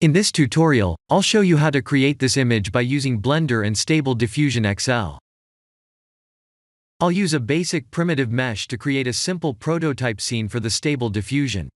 In this tutorial, I'll show you how to create this image by using Blender and Stable Diffusion XL. I'll use a basic primitive mesh to create a simple prototype scene for the Stable Diffusion.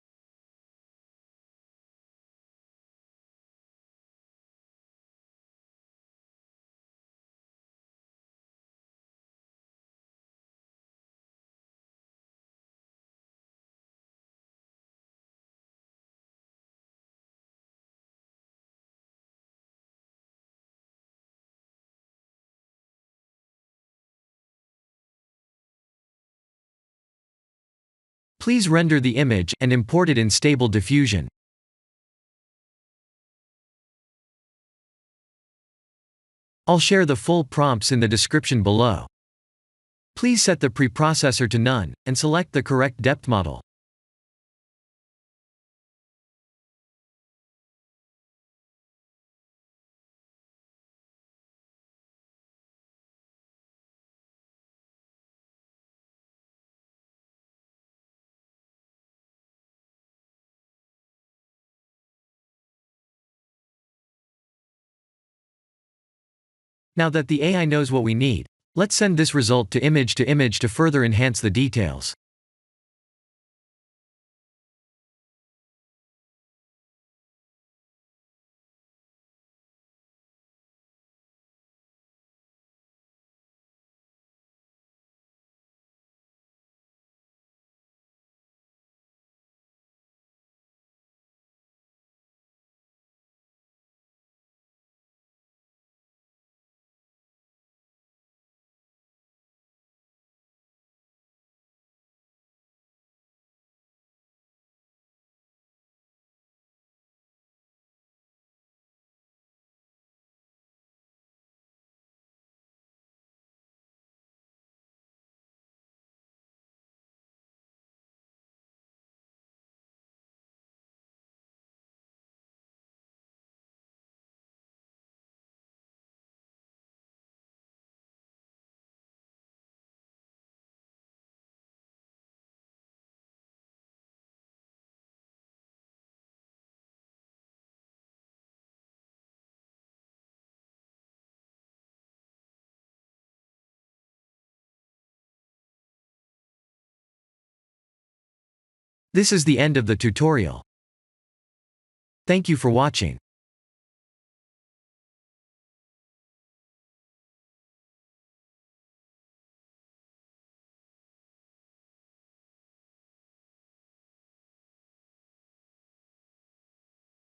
Please render the image and import it in Stable Diffusion. I'll share the full prompts in the description below. Please set the preprocessor to none, and select the correct depth model. Now that the AI knows what we need, let's send this result to image to further enhance the details. This is the end of the tutorial. Thank you for watching.